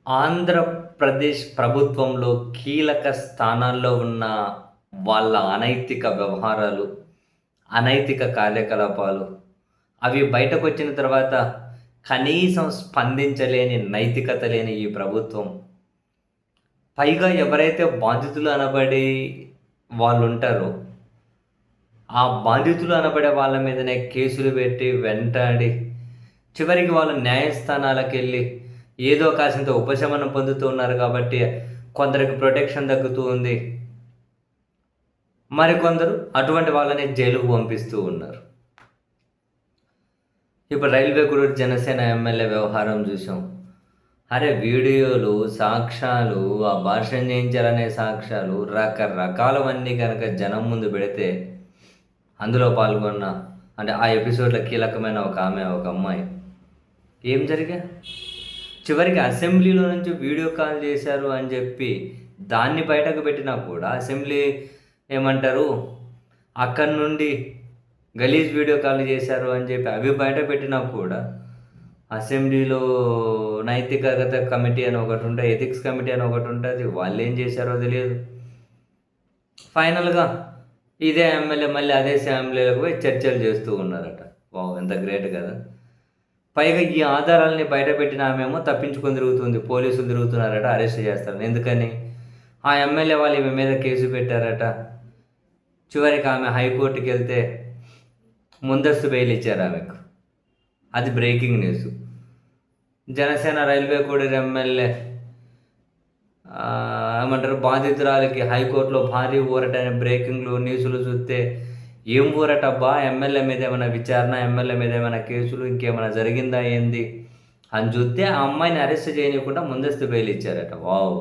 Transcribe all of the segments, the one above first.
ఆంధ్రప్రదేశ్ ప్రభుత్వంలో కీలక స్థానాల్లో ఉన్న వాళ్ళ అనైతిక వ్యవహారాలు, అనైతిక కార్యకలాపాలు, అవి బయటకొచ్చిన తర్వాత కనీసం స్పందించలేని నైతికత లేని ఈ ప్రభుత్వం, పైగా ఎవరైతే బాధితులు అనబడే వాళ్ళుంటారో, ఆ బాధితులు అనబడే వాళ్ళ మీదనే కేసులు పెట్టి, వెంటాడి, చివరికి వాళ్ళు న్యాయస్థానాలకెళ్ళి ఏదో కాసింత ఉపశమనం పొందుతూ ఉన్నారు కాబట్టి కొందరికి ప్రొటెక్షన్ దక్కుతూ ఉంది. మరికొందరు అటువంటి వాళ్ళని జైలుకు పంపిస్తూ ఉన్నారు. ఇప్పుడు రైల్వే గురు జనసేన ఎమ్మెల్యే వ్యవహారం చూసాం. అరే వీడియోలు, సాక్ష్యాలు, ఆ భాషణ చేయించాలనే సాక్ష్యాలు రకరకాలవన్నీ కనుక జనం ముందు పెడితే అందులో పాల్గొన్న అంటే ఆ ఎపిసోడ్లో కీలకమైన ఒక అమ్మాయి ఏం జరిగా చివరికి అసెంబ్లీలో నుంచి వీడియో కాల్ చేశారు అని చెప్పి దాన్ని బయటకు పెట్టినా కూడా అసెంబ్లీ ఏమంటారు అక్కడి నుండి గలీజ్ వీడియో కాల్ చేశారు అని చెప్పి అవి బయట పెట్టినా కూడా అసెంబ్లీలో నైతికత కమిటీ అని ఒకటి ఉంటుంది, ఎథిక్స్ కమిటీ అని ఒకటి ఉంటుంది. వాళ్ళు ఏం చేశారో తెలియదు. ఫైనల్గా ఇదే ఎమ్మెల్యే మళ్ళీ అదే అసెంబ్లీలకు పోయి చర్చలు చేస్తూ ఉన్నారట. వావ్, ఎంత గ్రేట్ కదా. పైగా ఈ ఆధారాలని బయటపెట్టిన ఆమెమో తప్పించుకొని తిరుగుతుంది, పోలీసులు తిరుగుతున్నారట, అరెస్ట్ చేస్తారు. ఎందుకని? ఆ ఎమ్మెల్యే వాళ్ళు ఈమె మీద కేసు పెట్టారట. చివరికి ఆమె హైకోర్టుకి వెళ్తే ముందస్తు బెయిల్ ఇచ్చారు ఆమెకు. అది breaking news. Janasena railway Koduru MLA ఏమంటారు బాధితురాలకి హైకోర్టులో భారీ ఊరట అనే బ్రేకింగ్లు న్యూస్లు చూస్తే ఏం ఊరటబ్బా, ఎమ్మెల్యే మీద ఏమైనా విచారణ, ఎమ్మెల్యే మీద ఏమైనా కేసులు, ఇంకేమైనా జరిగిందా ఏంది అని చూస్తే ఆ అమ్మాయిని అరెస్ట్ చేయనీయకుండా ముందస్తు బెయిల్ ఇచ్చారట. వావ్,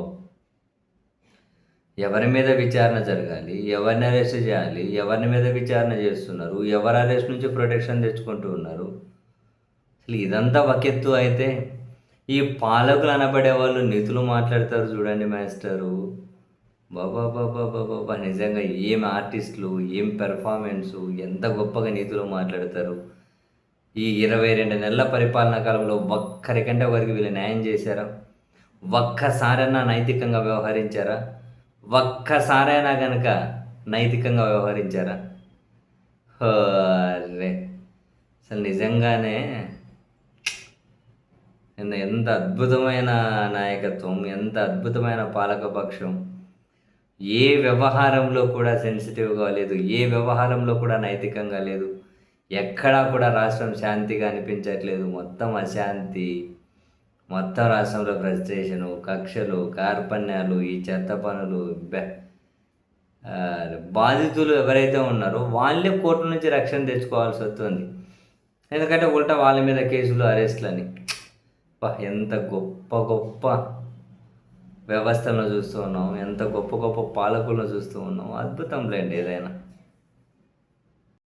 ఎవరి మీద విచారణ జరగాలి, ఎవరిని అరెస్ట్ చేయాలి, ఎవరి మీద విచారణ చేస్తున్నారు, ఎవరు అరెస్ట్ నుంచి ప్రొటెక్షన్ తెచ్చుకుంటూ ఉన్నారు. అసలు ఇదంతా ఒక అయితే ఈ పాలకులు అనబడే వాళ్ళు నీతులు మాట్లాడతారు చూడండి మాస్టరు. బాబా బాబా బాబా, నిజంగా ఏం ఆర్టిస్టులు, ఏం పెర్ఫార్మెన్సు, ఎంత గొప్పగా నీతులు మాట్లాడతారు. ఈ 22 నెలల పరిపాలనా కాలంలో ఒక్కరికంటే ఒకరికి వీళ్ళు న్యాయం చేశారా? ఒక్కసారైనా నైతికంగా వ్యవహరించారా? ఒక్కసారైనా కనుక నైతికంగా వ్యవహరించారా? అరే అసలు నిజంగానే ఎంత అద్భుతమైన నాయకత్వం, ఎంత అద్భుతమైన పాలకపక్షం. ఏ వ్యవహారంలో కూడా సెన్సిటివ్గా లేదు, ఏ వ్యవహారంలో కూడా నైతికంగా లేదు. ఎక్కడా కూడా రాష్ట్రం శాంతిగా అనిపించట్లేదు. మొత్తం అశాంతి, మొత్తం రాష్ట్రంలో ఫ్రస్ట్రేషను, కక్షలు, కార్పణ్యాలు, ఈ చెత్త పనులు. బాధితులు ఎవరైతే ఉన్నారో వాళ్ళే కోర్టు నుంచి రక్షణ తెచ్చుకోవాల్సి వస్తుంది. ఎందుకంటే ఉల్టా వాళ్ళ మీద కేసులు, అరెస్టులని. ఎంత గొప్ప గొప్ప వ్యవస్థలను చూస్తూ ఉన్నాం, ఎంత గొప్ప గొప్ప పాలకులను చూస్తూ ఉన్నాం. అద్భుతం లేండి ఏదైనా.